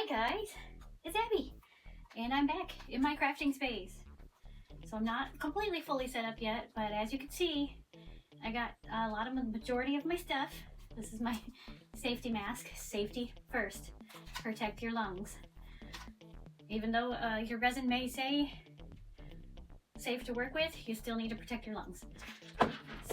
Hi guys, it's Abby, and I'm back in my crafting space. So I'm not completely fully set up yet, but as you can see, I got a lot of the majority of my stuff. This is my safety mask. Safety first. Protect your lungs. Even though your resin may say safe to work with, you still need to protect your lungs.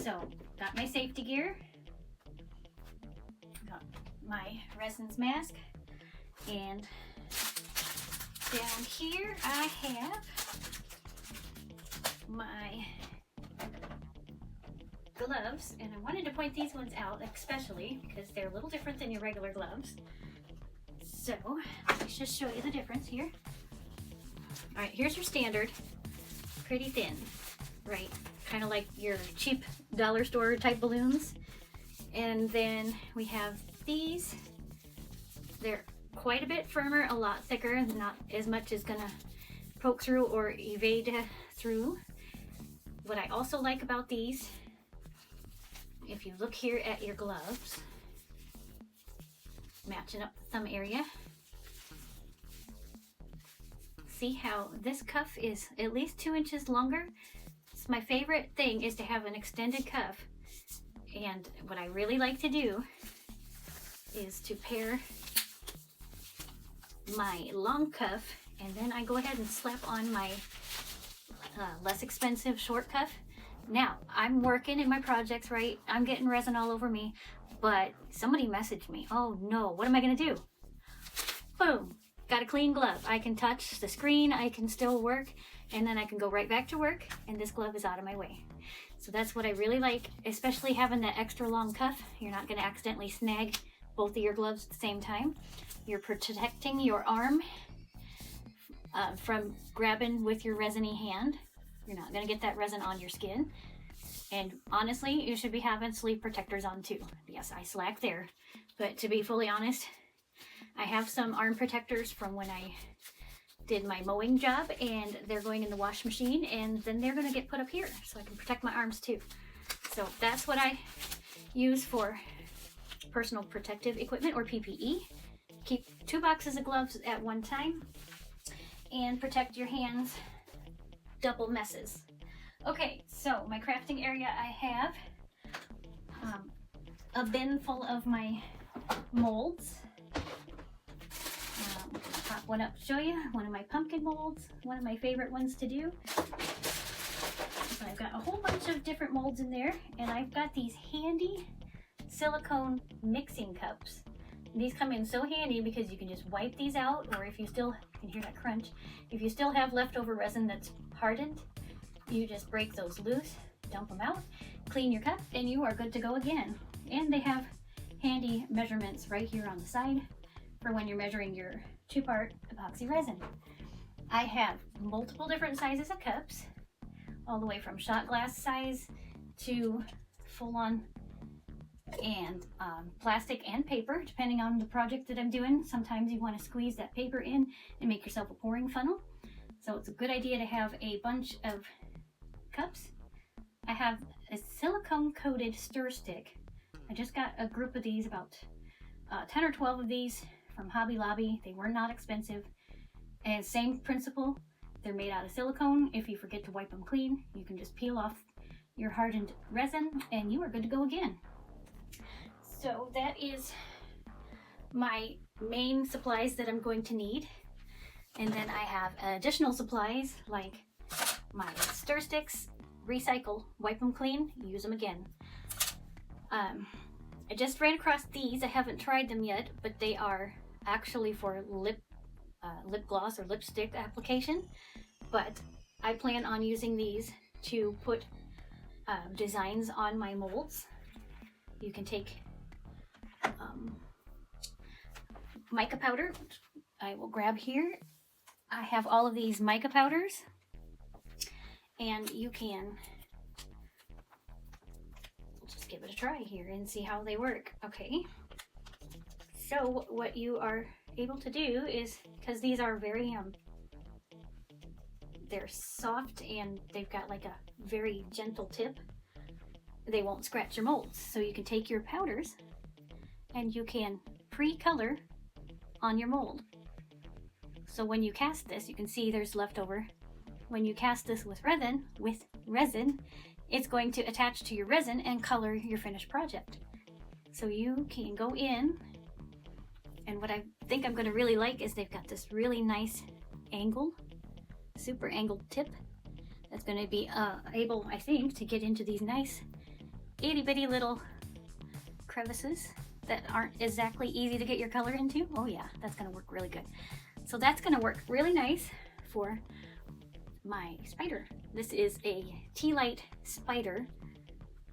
So, got my safety gear. Got my resin's mask. And down here I have my gloves, and I wanted to point these ones out especially because they're a little different than your regular gloves. So let's just show you the difference here. All right, here's your standard, pretty thin, right? Kind of like your cheap dollar store type balloons. And then we have these. They're quite a bit firmer, a lot thicker, not as much as gonna poke through or evade through. What I also like about these, if you look here at your gloves, matching up the thumb area, see how this cuff is at least 2 inches longer? It's my favorite thing is to have an extended cuff, and what I really like to do is to pair my long cuff, and then I go ahead and slap on my less expensive short cuff. Now, I'm working in my projects, right? I'm getting resin all over me, but somebody messaged me. Oh no, what am I gonna do? Boom, got a clean glove. I can touch the screen, I can still work, and then I can go right back to work, and this glove is out of my way. So that's what I really like, especially having that extra long cuff. You're not gonna accidentally snag both of your gloves at the same time. You're protecting your arm from grabbing with your resiny hand. You're not going to get that resin on your skin. And honestly, you should be having sleeve protectors on too. Yes, I slack there. But to be fully honest, I have some arm protectors from when I did my mowing job, and they're going in the wash machine, and then they're going to get put up here so I can protect my arms too. So that's what I use for personal protective equipment, or PPE. Keep 2 boxes of gloves at one time and protect your hands, double messes. Okay, so my crafting area, I have a bin full of my molds. I'm going to pop one up to show you. One of my pumpkin molds, one of my favorite ones to do. So I've got a whole bunch of different molds in there, and I've got these handy silicone mixing cups. These come in so handy because you can just wipe these out, or if you still, you can hear that crunch, if you still have leftover resin that's hardened, you just break those loose, dump them out, clean your cup, and you are good to go again. And they have handy measurements right here on the side for when you're measuring your 2-part epoxy resin. I have multiple different sizes of cups, all the way from shot glass size to full-on and plastic and paper, depending on the project that I'm doing. Sometimes you want to squeeze that paper in and make yourself a pouring funnel. So it's a good idea to have a bunch of cups. I have a silicone coated stir stick. I just got a group of these, about 10 or 12 of these from Hobby Lobby. They were not expensive. And same principle, they're made out of silicone. If you forget to wipe them clean, you can just peel off your hardened resin and you are good to go again. So that is my main supplies that I'm going to need. And then I have additional supplies like my stir sticks, recycle, wipe them clean, use them again. I just ran across these. I haven't tried them yet, but they are actually for lip gloss or lipstick application. But I plan on using these to put designs on my molds. You can take mica powder, which I will grab here. I have all of these mica powders, and you can just give it a try here and see how they work. Okay, so what you are able to do is, because these are very they're soft and they've got like a very gentle tip, they won't scratch your molds. So you can take your powders and you can pre-color on your mold. So when you cast this, you can see there's leftover. When you cast this with resin, it's going to attach to your resin and color your finished project. So you can go in, and what I think I'm going to really like is they've got this really nice angle, super angled tip that's going to be able, I think, to get into these nice itty bitty little crevices that aren't exactly easy to get your color into. Oh yeah, that's going to work really good. So that's going to work really nice for my spider. This is a tea light spider.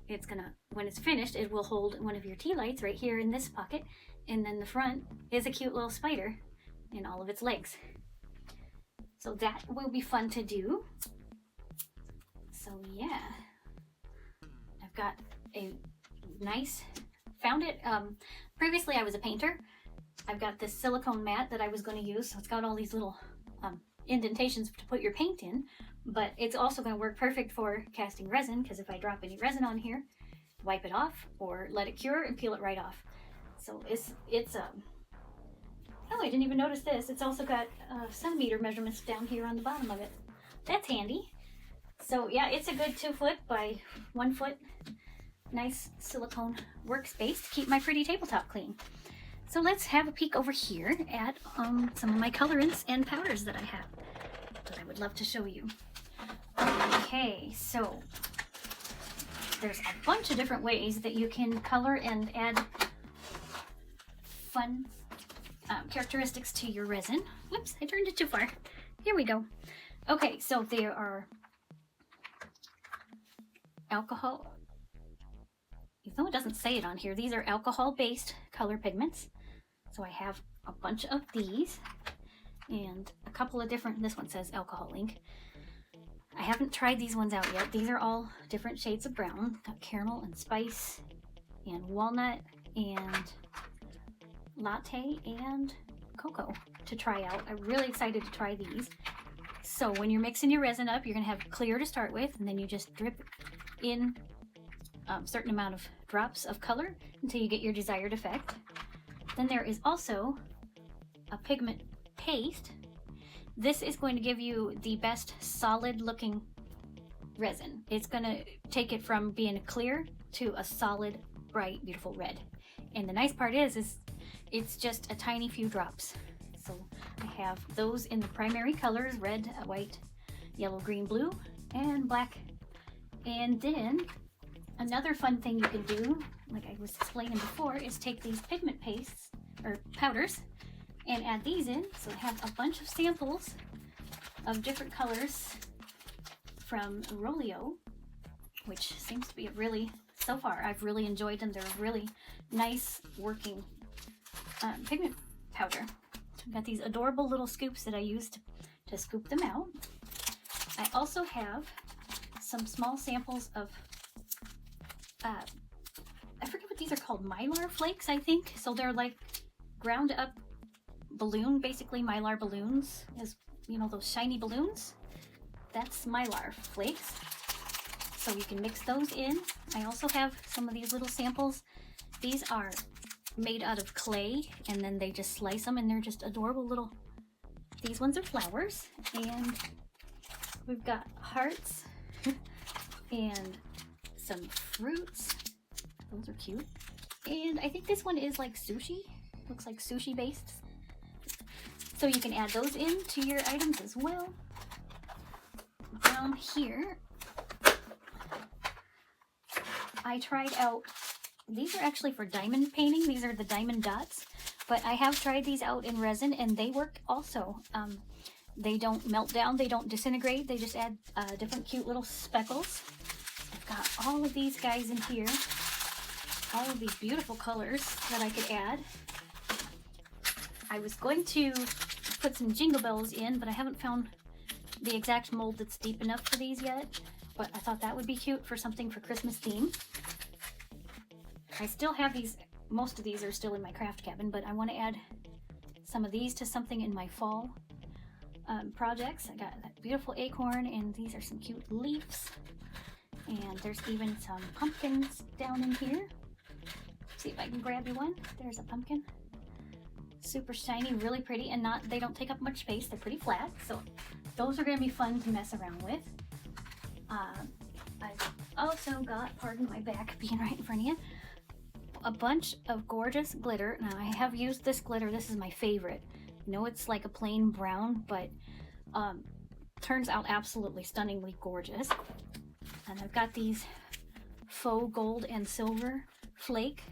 It's gonna, when it's finished, it will hold one of your tea lights right here in this pocket, and then the front is a cute little spider and all of its legs. So that will be fun to do. So yeah, I've got a nice, found it, previously I was a painter. I've got this silicone mat that I was going to use, so it's got all these little indentations to put your paint in, but it's also going to work perfect for casting resin, because if I drop any resin on here, wipe it off or let it cure and peel it right off. So it's oh, I didn't even notice this. It's also got centimeter measurements down here on the bottom of it. That's handy. So yeah, it's a good 2 foot by 1 foot nice silicone workspace to keep my pretty tabletop clean. So let's have a peek over here at some of my colorants and powders that I have that I would love to show you. Okay, so there's a bunch of different ways that you can color and add fun characteristics to your resin. Whoops, I turned it too far. Here we go. Okay, so there are alcohol, even though it doesn't say it on here, these are alcohol-based color pigments. So I have a bunch of these and a couple of different, this one says alcohol ink. I haven't tried these ones out yet. These are all different shades of brown. Got caramel and spice and walnut and latte and cocoa to try out. I'm really excited to try these. So when you're mixing your resin up, you're gonna have clear to start with, and then you just drip in a certain amount of drops of color until you get your desired effect. Then there is also a pigment paste. This is going to give you the best solid looking resin. It's going to take it from being clear to a solid, bright, beautiful red. And the nice part is it's just a tiny few drops. So I have those in the primary colors, red, white, yellow, green, blue, and black. And then another fun thing you can do, like I was explaining before, is take these pigment pastes or powders and add these in. So I have a bunch of samples of different colors from Rolio, which seems to be a really, so far I've really enjoyed them. They're a really nice working pigment powder. I've got these adorable little scoops that I use to scoop them out. I also have some small samples of I forget what these are called, Mylar flakes, I think. So they're like ground up balloon, basically Mylar balloons, is, you know, those shiny balloons. That's Mylar flakes. So you can mix those in. I also have some of these little samples. These are made out of clay, and then they just slice them, and they're just adorable little, these ones are flowers, and we've got hearts and some fruits. Those are cute. And I think this one is like sushi. Looks like sushi based. So you can add those into your items as well. Down here, I tried out, these are actually for diamond painting. These are the diamond dots. But I have tried these out in resin, and they work also. They don't melt down, they don't disintegrate. They just add different cute little speckles. I've got all of these guys in here. All of these beautiful colors that I could add. I was going to put some jingle bells in, but I haven't found the exact mold that's deep enough for these yet. But I thought that would be cute for something for Christmas theme. I still have these, most of these are still in my craft cabin, but I want to add some of these to something in my fall projects. I got that beautiful acorn, and these are some cute leaves. And there's even some pumpkins down in here. See if I can grab you one. There's a pumpkin. Super shiny, really pretty, and they don't take up much space. They're pretty flat, so those are going to be fun to mess around with. I've also got, pardon my back being right in front of you, a bunch of gorgeous glitter. Now I have used this glitter. This is my favorite. I know it's like a plain brown, but turns out absolutely stunningly gorgeous. And I've got these faux gold and silver flake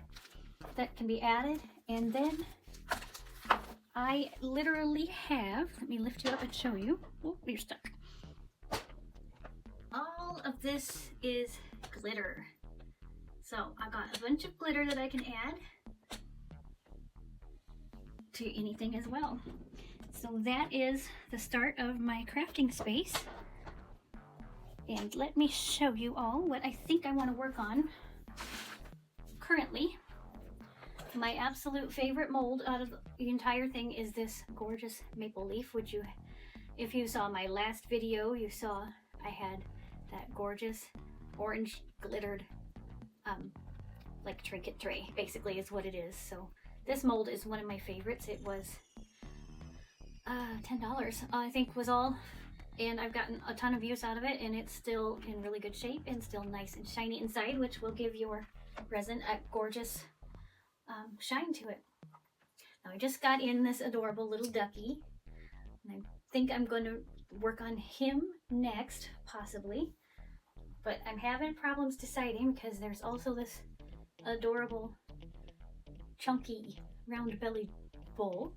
that can be added. And then I literally have, let me lift you up and show you. Oh, you're stuck. All of this is glitter. So I've got a bunch of glitter that I can add to anything as well. So that is the start of my crafting space. And let me show you all what I think I want to work on currently. My absolute favorite mold out of the entire thing is this gorgeous maple leaf, which if you saw my last video, you saw I had that gorgeous orange glittered like trinket tray, basically is what it is. So this mold is one of my favorites. It was $10 I think was all, and I've gotten a ton of use out of it, and it's still in really good shape and still nice and shiny inside, which will give your resin a gorgeous shine to it. Now I just got in this adorable little ducky, and I think I'm going to work on him next, possibly, but I'm having problems deciding because there's also this adorable chunky round bellied bull,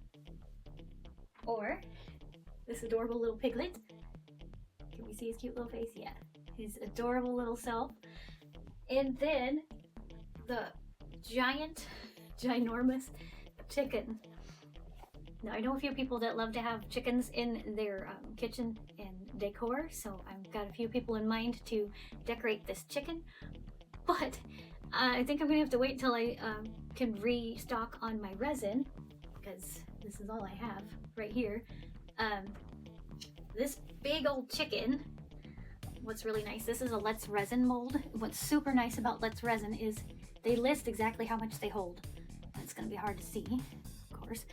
or this adorable little piglet. Can we see his cute little face? Yeah, his adorable little self. And then the ginormous chicken. Now I know a few people that love to have chickens in their kitchen and decor, so I've got a few people in mind to decorate this chicken, but I think I'm gonna have to wait till I can restock on my resin, because this is all I have right here. This big old chicken, what's really nice, this is a Let's Resin mold. What's super nice about Let's Resin is they list exactly how much they hold. It's gonna be hard to see, of course,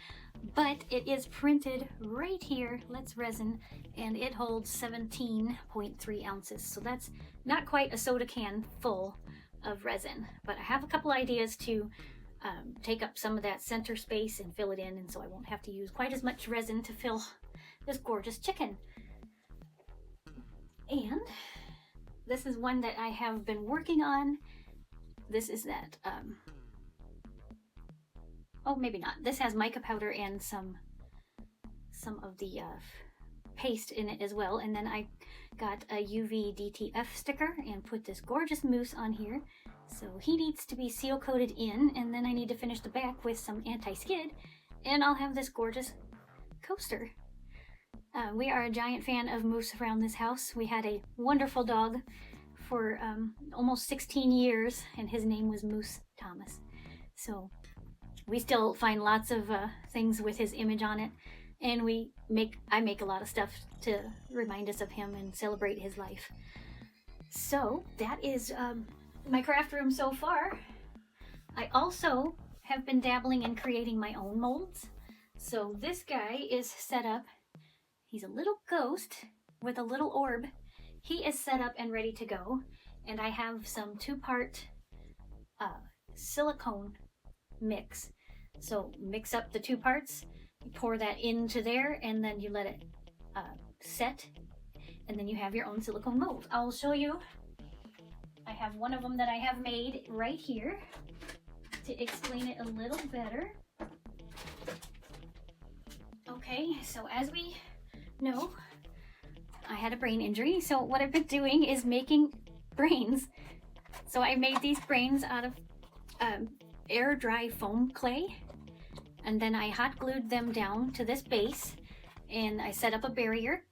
but it is printed right here, Let's Resin, and it holds 17.3 ounces. So that's not quite a soda can full of resin, but I have a couple ideas to take up some of that center space and fill it in, and so I won't have to use quite as much resin to fill this gorgeous chicken. And this is one that I have been working on. This is that, oh, maybe not. This has mica powder and some of the paste in it as well. And then I got a UV DTF sticker and put this gorgeous mousse on here. So he needs to be seal coated in, and then I need to finish the back with some anti-skid, and I'll have this gorgeous coaster. We are a giant fan of mousse around this house. We had a wonderful dog for almost 16 years, and his name was Moose Thomas. So we still find lots of things with his image on it, and I make a lot of stuff to remind us of him and celebrate his life. So that is my craft room so far. I also have been dabbling in creating my own molds. So this guy is set up. He's a little ghost with a little orb. He is set up and ready to go. And I have some 2-part silicone mix. So mix up the 2 parts, you pour that into there, and then you let it set, and then you have your own silicone mold. I'll show you. I have one of them that I have made right here to explain it a little better. Okay, so as we know, I had a brain injury, so what I've been doing is making brains. So I made these brains out of air dry foam clay, and then I hot glued them down to this base, and I set up a barrier,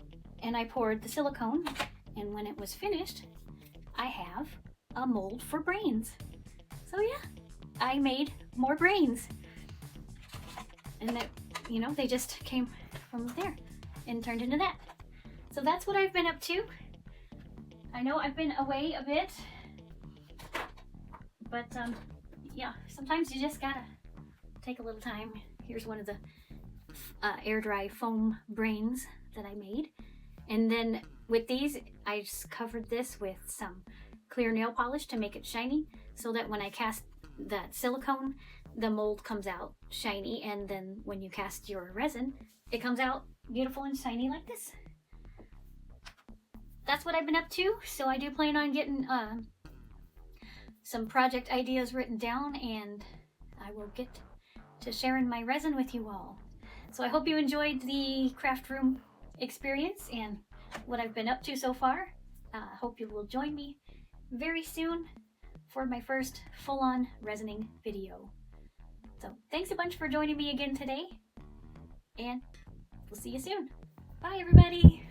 and I poured the silicone, and when it was finished, I have a mold for brains. So yeah, I made more brains, and that, you know, they just came from there and turned into that. So that's what I've been up to. I know I've been away a bit, but yeah, sometimes you just gotta take a little time Here's one of the air dry foam brains that I made. And then with these, I just covered this with some clear nail polish to make it shiny, so that when I cast that silicone, the mold comes out shiny, and then when you cast your resin, it comes out beautiful and shiny like this. That's what I've been up to, so I do plan on getting some project ideas written down, and I will get to sharing my resin with you all. So I hope you enjoyed the craft room experience and what I've been up to so far. Hope you will join me very soon for my first full-on resining video. So thanks a bunch for joining me again today, and we'll see you soon. Bye everybody!